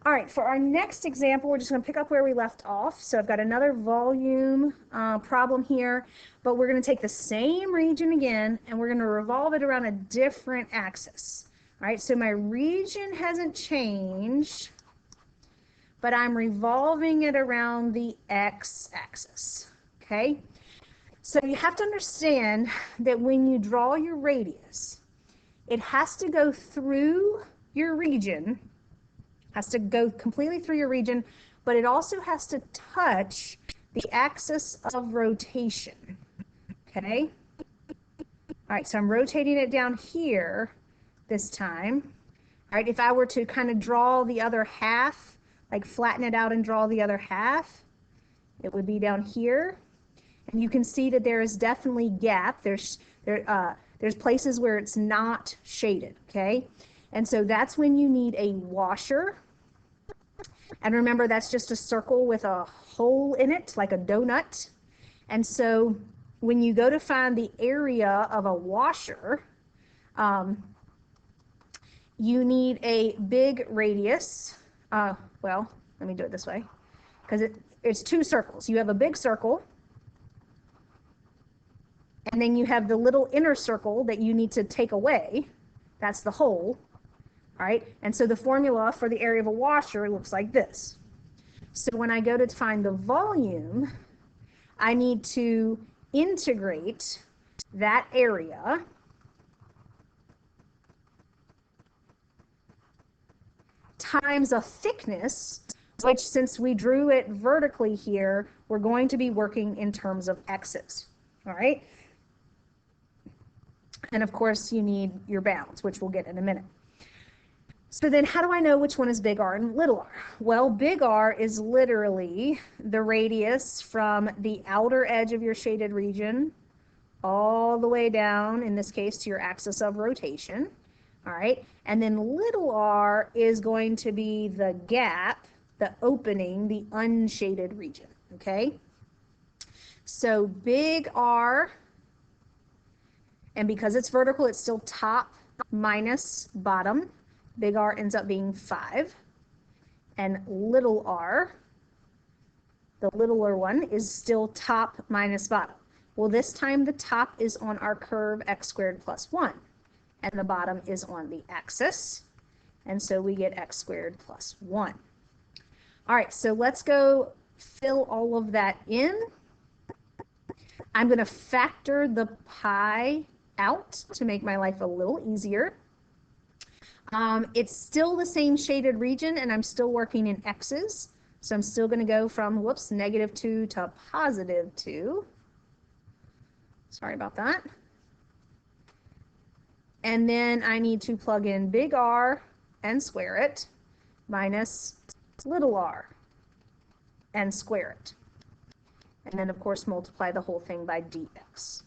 All right, for our next example, we're just going to pick up where we left off. So I've got another volume problem here, but we're going to take the same region again, and we're going to revolve it around a different axis. All right, so my region hasn't changed, but I'm revolving it around the x-axis, okay? So you have to understand that when you draw your radius, it has to go through your region, has to go completely through your region, but it also has to touch the axis of rotation, okay? All right, so I'm rotating it down here this time. All right, if I were to kind of draw the other half, like flatten it out and draw the other half, it would be down here. And you can see that there is definitely gap. There's places where it's not shaded, okay? And so that's when you need a washer. And remember, that's just a circle with a hole in it, like a donut. And so when you go to find the area of a washer, you need a big radius. Well, let me do it this way, because it's two circles. You have a big circle, and then you have the little inner circle that you need to take away. That's the hole, right? And so the formula for the area of a washer looks like this. So when I go to find the volume, I need to integrate that area times a thickness, which, since we drew it vertically here, we're going to be working in terms of x's, all right? And of course, you need your bounds, which we'll get in a minute. So then how do I know which one is big R and little r? Well, big R is literally the radius from the outer edge of your shaded region all the way down, in this case, to your axis of rotation. All right, and then little r is going to be the gap, the opening, the unshaded region, okay? So big R, and because it's vertical, it's still top minus bottom. Big R ends up being 5. And little r, the littler one, is still top minus bottom. Well, this time the top is on our curve x squared plus 1. And the bottom is on the axis. And so we get x squared plus 1. All right, so let's go fill all of that in. I'm going to factor the pi out to make my life a little easier. It's still the same shaded region, and I'm still working in x's. So I'm still going to go from, whoops, -2 to +2. Sorry about that. And then I need to plug in big R and square it, minus little r and square it. And then, of course, multiply the whole thing by dx.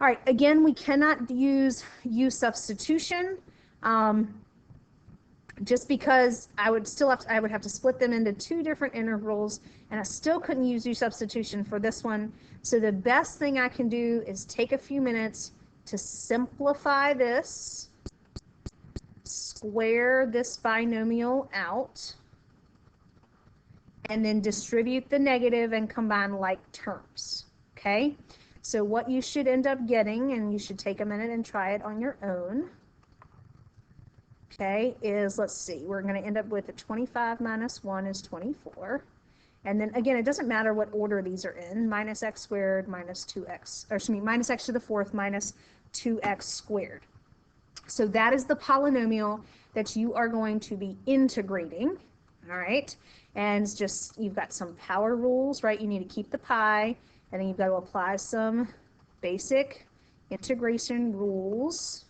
All right, again, we cannot use u substitution, just because I would have to split them into 2 different intervals, and I still couldn't use u substitution for this one. So the best thing I can do is take a few minutes to simplify this, square this binomial out, and then distribute the negative and combine like terms, okay? So what you should end up getting, and you should take a minute and try it on your own, okay, is, let's see, we're going to end up with a 25 minus 1 is 24. And then again, it doesn't matter what order these are in, minus x squared minus 2x, or excuse me, minus x to the 4th minus 2x squared. So that is the polynomial that you are going to be integrating, all right? And it's just, you've got some power rules, right? You need to keep the pi, and then you've got to apply some basic integration rules.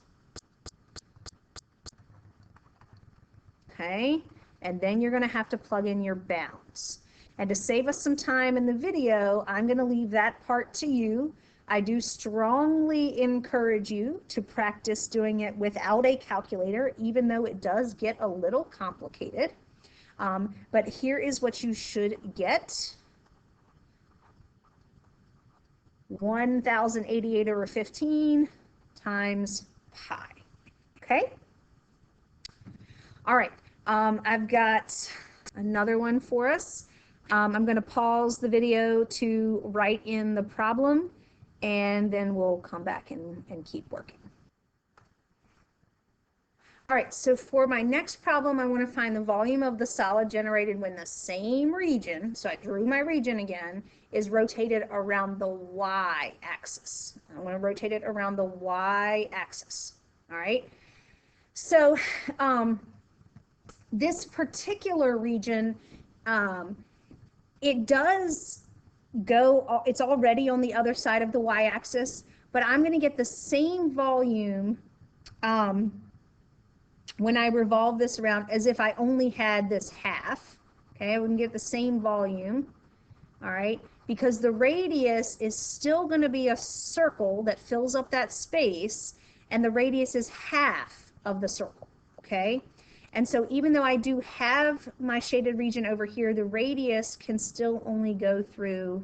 Okay, and then you're going to have to plug in your bounds. And to save us some time in the video, I'm going to leave that part to you. I do strongly encourage you to practice doing it without a calculator, even though it does get a little complicated. But here is what you should get. 1,088/15 times pi. Okay? All right. I've got another one for us. I'm going to pause the video to write in the problem, and then we'll come back and keep working. All right, so for my next problem, I want to find the volume of the solid generated when the same region, so I drew my region again, is rotated around the y-axis. I want to rotate it around the y-axis. All right, so this particular region, it does go, it's already on the other side of the y-axis, but I'm going to get the same volume when I revolve this around as if I only had this half. Okay, I wouldn't get the same volume, all right, because the radius is still going to be a circle that fills up that space, and the radius is half of the circle, okay? And so even though I do have my shaded region over here, the radius can still only go through,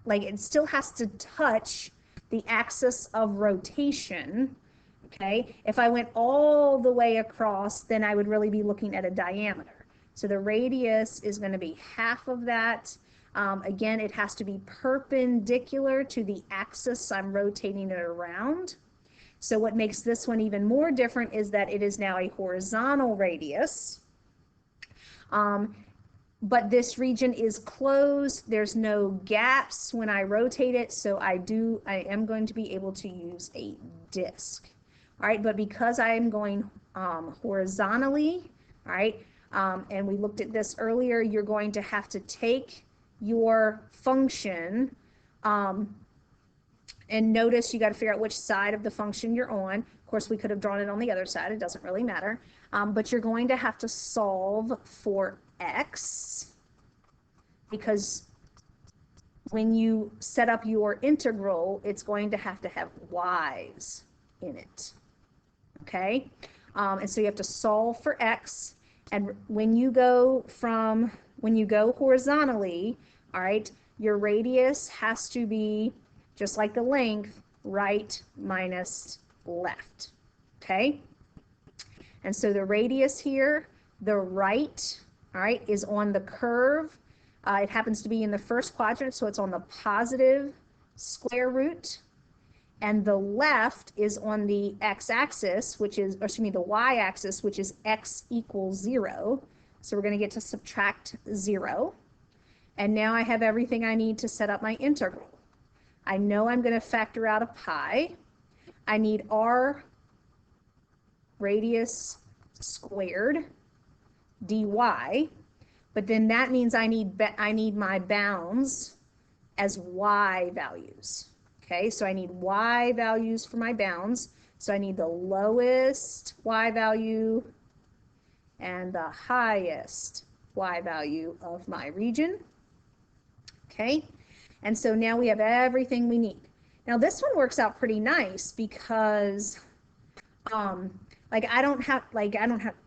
like it still has to touch the axis of rotation, okay? If I went all the way across, then I would really be looking at a diameter. So the radius is going to be half of that. Again, it has to be perpendicular to the axis I'm rotating it around. So what makes this one even more different is that it is now a horizontal radius. But this region is closed. There's no gaps when I rotate it, so I am going to be able to use a disc. All right, but because I am going horizontally, all right, and we looked at this earlier, you're going to have to take your function, and notice you got to figure out which side of the function you're on. Of course, we could have drawn it on the other side. It doesn't really matter. But you're going to have to solve for x, because when you set up your integral, it's going to have y's in it. Okay? And so you have to solve for x. And when you go horizontally, all right, your radius has to be, just like the length, right minus left, okay? And so the radius here, the right, all right, is on the curve. It happens to be in the first quadrant, so it's on the positive square root. And the left is on the x-axis, which is, or excuse me, the y-axis, which is x equals 0. So we're going to get to subtract 0. And now I have everything I need to set up my integral. I know I'm going to factor out a pi. I need r radius squared dy, but then that means I need my bounds as y values. Okay, so I need y values for my bounds. So I need the lowest y value and the highest y value of my region. Okay. And so now we have everything we need. Now this one works out pretty nice because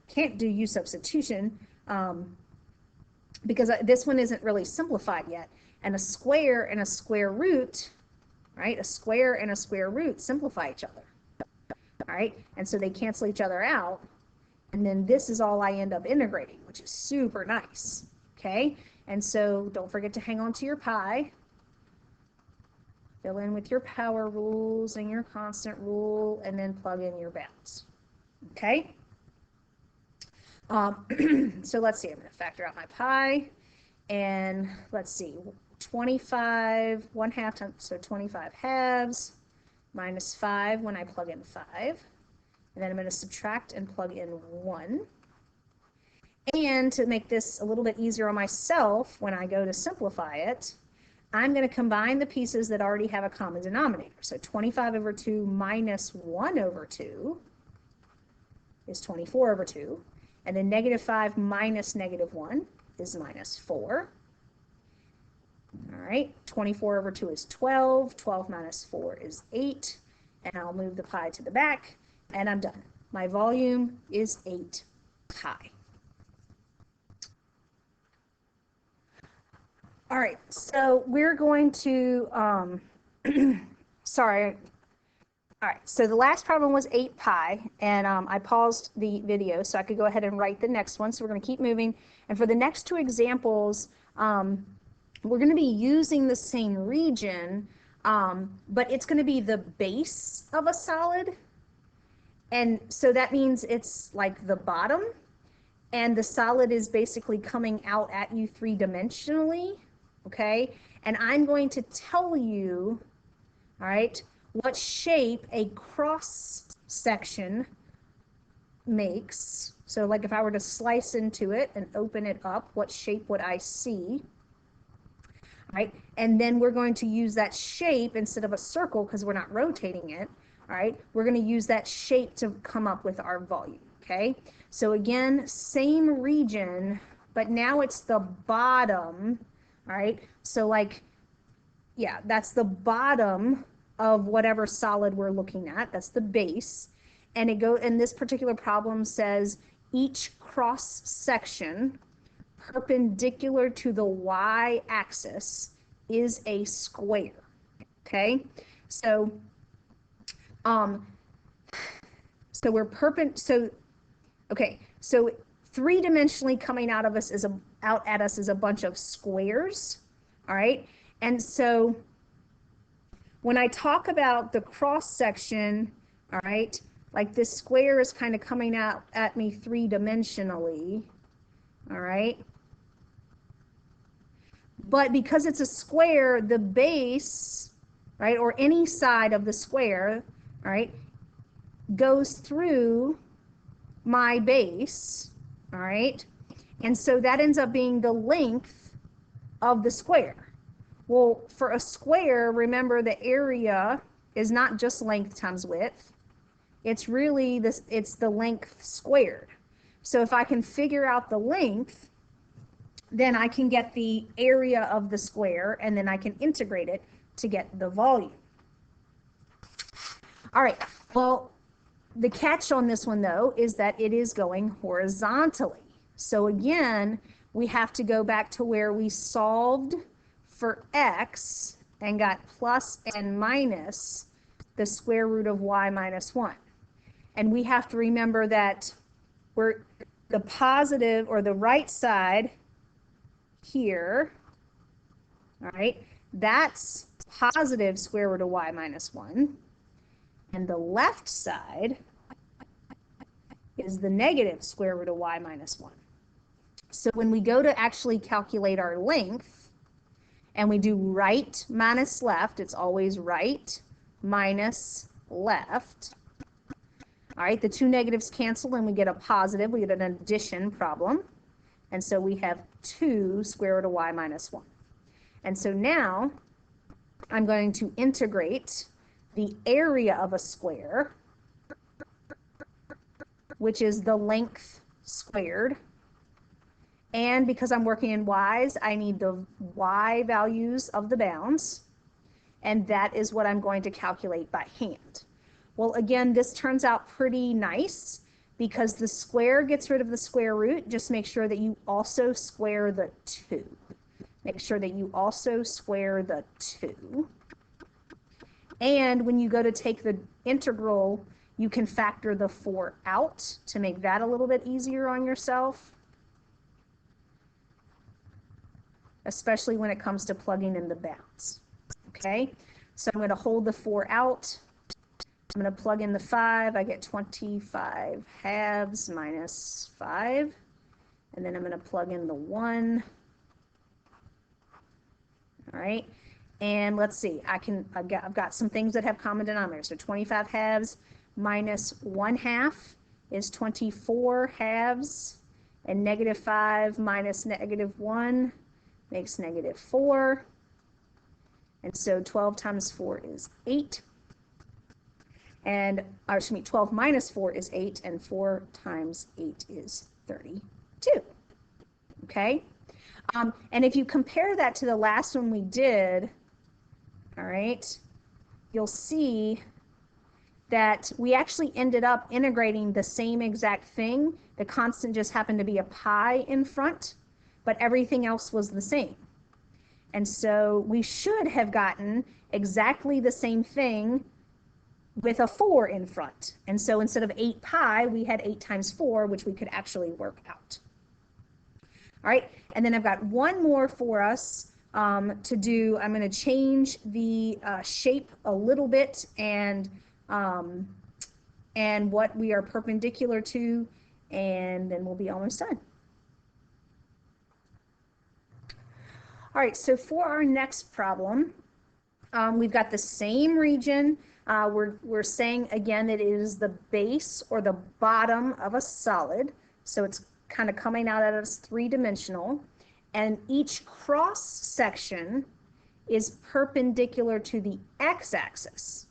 can't do u substitution because this one isn't really simplified yet. And a square and a square root, right? A square and a square root simplify each other. All right? And so they cancel each other out. And then this is all I end up integrating, which is super nice. Okay? And so don't forget to hang on to your pi. Fill in with your power rules and your constant rule, and then plug in your bounds. Okay? So let's see. I'm going to factor out my pi. And let's see. 25, 1/2 times, so 25 halves, minus 5 when I plug in 5. And then I'm going to subtract and plug in 1. And to make this a little bit easier on myself, when I go to simplify it, I'm going to combine the pieces that already have a common denominator. So 25 over 2 minus 1 over 2 is 24 over 2. And then negative 5 minus negative 1 is minus 4. All right, 24 over 2 is 12. 12 minus 4 is 8. And I'll move the pi to the back, and I'm done. My volume is 8 pi. All right, so we're going to, sorry, All right, so the last problem was 8 pi, and I paused the video so I could go ahead and write the next one. So we're going to keep moving. And for the next two examples, we're going to be using the same region, but it's going to be the base of a solid. And so that means it's like the bottom, and the solid is basically coming out at you three-dimensionally, okay? And I'm going to tell you, all right, what shape a cross section makes. So like if I were to slice into it and open it up, what shape would I see? All right, and then we're going to use that shape instead of a circle because we're not rotating it. All right, we're going to use that shape to come up with our volume, okay? So again, same region, but now it's the bottom, all right? So like, yeah, that's the bottom of whatever solid we're looking at. That's the base. And this particular problem says each cross section perpendicular to the y-axis is a square. Okay, so so three-dimensionally coming out of us out at us is a bunch of squares. All right, and so when I talk about the cross section, all right, like this square is kind of coming out at me three-dimensionally, all right? But because it's a square, the base, right, or any side of the square, all right, goes through my base, all right? And so that ends up being the length of the square. Well, for a square, remember the area is not just length times width. It's really it's the length squared. So if I can figure out the length, then I can get the area of the square, and then I can integrate it to get the volume. All right, well, the catch on this one, though, is that it is going horizontally. So again, we have to go back to where we solved for x and got plus and minus the square root of y minus 1. And we have to remember that we're the positive, or the right side here, all right, that's positive square root of y minus 1. And the left side is the negative square root of y minus 1. So when we go to actually calculate our length, and we do right minus left, it's always right minus left. All right, the two negatives cancel and we get a positive, we get an addition problem. And so we have 2 square root of y minus 1. And so now I'm going to integrate the area of a square, which is the length squared. And because I'm working in y's, I need the y values of the bounds. And that is what I'm going to calculate by hand. Well, again, this turns out pretty nice because the square gets rid of the square root. Just make sure that you also square the 2. Make sure that you also square the 2. And when you go to take the integral, you can factor the 4 out to make that a little bit easier on yourself, especially when it comes to plugging in the bounds. Okay, so I'm going to hold the 4 out. I'm going to plug in the 5. I get 25 halves minus 5. And then I'm going to plug in the 1. All right. And let's see, I've got some things that have common denominators. So 25 halves minus 1/2 is 24 halves. And negative 5 minus negative 1 makes negative 4. And so 12 times 4 is 8. And, or excuse me, 12 minus 4 is 8, and 4 times 8 is 32. Okay? And if you compare that to the last one we did, all right, you'll see that we actually ended up integrating the same exact thing. The constant just happened to be a pi in front, but everything else was the same. And so we should have gotten exactly the same thing with a 4 in front. And so instead of 8 pi, we had 8 times 4, which we could actually work out. All right, and then I've got one more for us to do. I'm going to change the shape a little bit and what we are perpendicular to, and then we'll be almost done. All right, so for our next problem, we've got the same region. We're saying again that it is the base or the bottom of a solid, so it's kind of coming out as three-dimensional, and each cross section is perpendicular to the x-axis,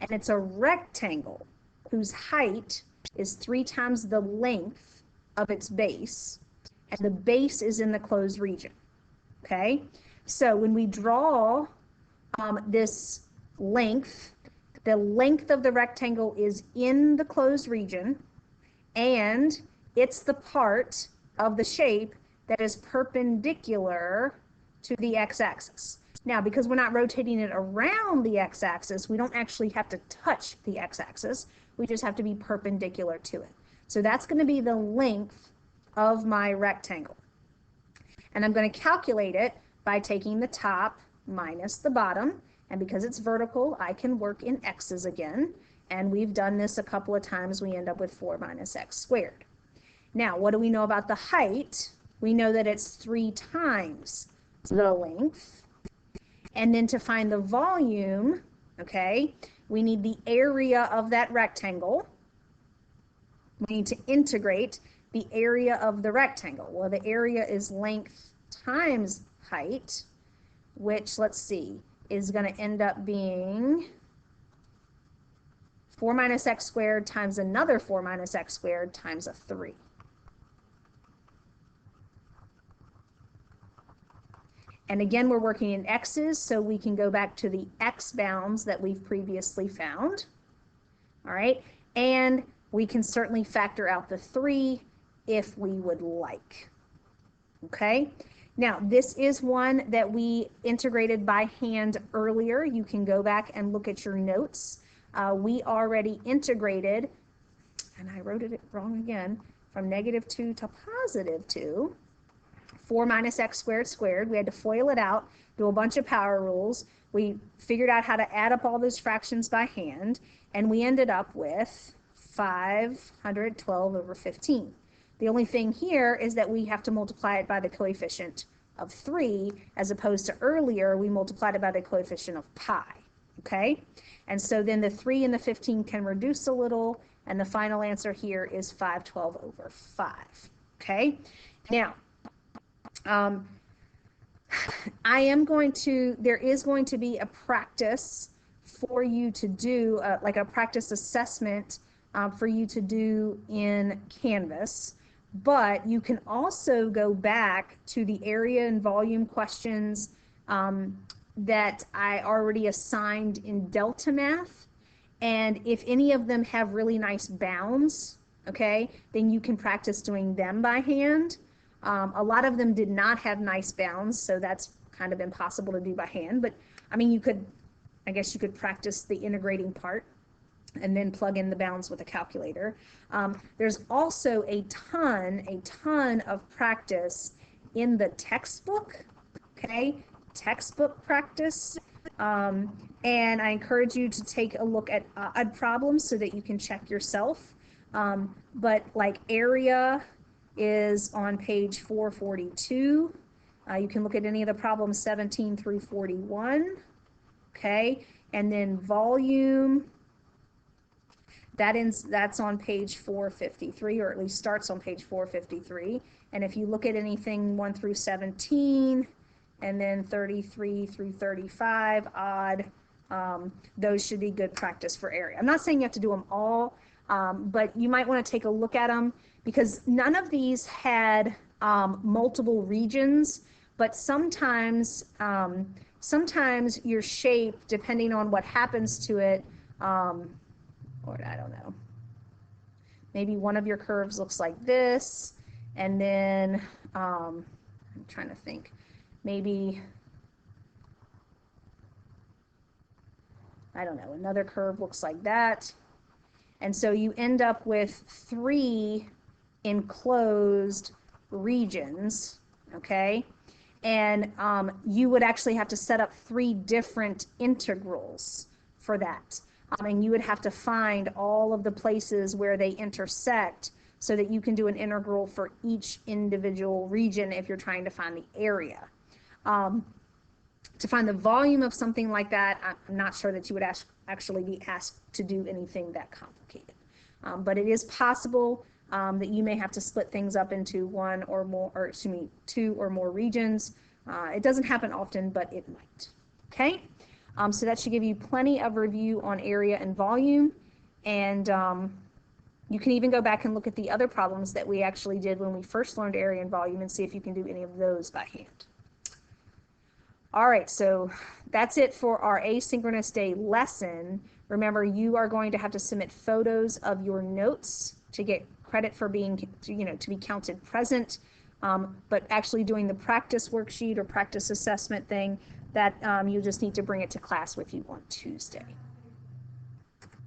and it's a rectangle whose height is 3 times the length of its base, and the base is in the closed region. Okay, so when we draw this length, the length of the rectangle is in the closed region, and it's the part of the shape that is perpendicular to the x-axis. Now, because we're not rotating it around the x-axis, we don't actually have to touch the x-axis. We just have to be perpendicular to it. So that's going to be the length of my rectangle. And I'm going to calculate it by taking the top minus the bottom. And because it's vertical, I can work in x's again. And we've done this a couple of times. We end up with 4 minus x squared. Now, what do we know about the height? We know that it's 3 times the length. And then to find the volume, okay, we need the area of that rectangle. We need to integrate the area of the rectangle. Well, the area is length times height, which, let's see, is going to end up being 4 minus x squared times another 4 minus x squared times a 3. And again, we're working in x's, so we can go back to the x bounds that we've previously found. All right, and we can certainly factor out the 3 if we would like. Okay, now this is one that we integrated by hand earlier. You can go back and look at your notes. We already integrated, and I wrote it wrong again, from -2 to +2. 4 minus x squared squared. We had to FOIL it out, do a bunch of power rules. We figured out how to add up all those fractions by hand, and we ended up with 512 over 15. The only thing here is that we have to multiply it by the coefficient of 3, as opposed to earlier, we multiplied it by the coefficient of pi, okay? And so then the 3 and the 15 can reduce a little, and the final answer here is 512 over 5, okay? Now, there is going to be a practice for you to do, like a practice assessment for you to do in Canvas, but you can also go back to the area and volume questions that I already assigned in Delta Math, and if any of them have really nice bounds, okay, then you can practice doing them by hand. A lot of them did not have nice bounds, so that's kind of impossible to do by hand. But I mean, I guess you could practice the integrating part and then plug in the bounds with a calculator. There's also a ton of practice in the textbook, okay? Textbook practice. And I encourage you to take a look at odd problems so that you can check yourself. But like area is on page 442. You can look at any of the problems 17 through 41, okay? And then volume, that's on page 453, or at least starts on page 453. And if you look at anything 1 through 17, and then 33 through 35, odd, those should be good practice for area. I'm not saying you have to do them all, but you might want to take a look at them, because none of these had multiple regions, but sometimes your shape, depending on what happens to it, or I don't know, maybe one of your curves looks like this, and then I'm trying to think, maybe I don't know, another curve looks like that. And so you end up with 3 enclosed regions, okay? And you would actually have to set up 3 different integrals for that. And you would have to find all of the places where they intersect so that you can do an integral for each individual region if you're trying to find the area. To find the volume of something like that, I'm not sure that you would actually be asked to do anything that complicated. But it is possible that you may have to split things up into 1 or more, or excuse me, 2 or more regions. It doesn't happen often, but it might. Okay, so that should give you plenty of review on area and volume, and you can even go back and look at the other problems that we actually did when we first learned area and volume and see if you can do any of those by hand. All right, so that's it for our asynchronous day lesson. Remember, you are going to have to submit photos of your notes to get credit for being, to be counted present. But actually doing the practice worksheet or practice assessment thing, that you just need to bring it to class with you on Tuesday.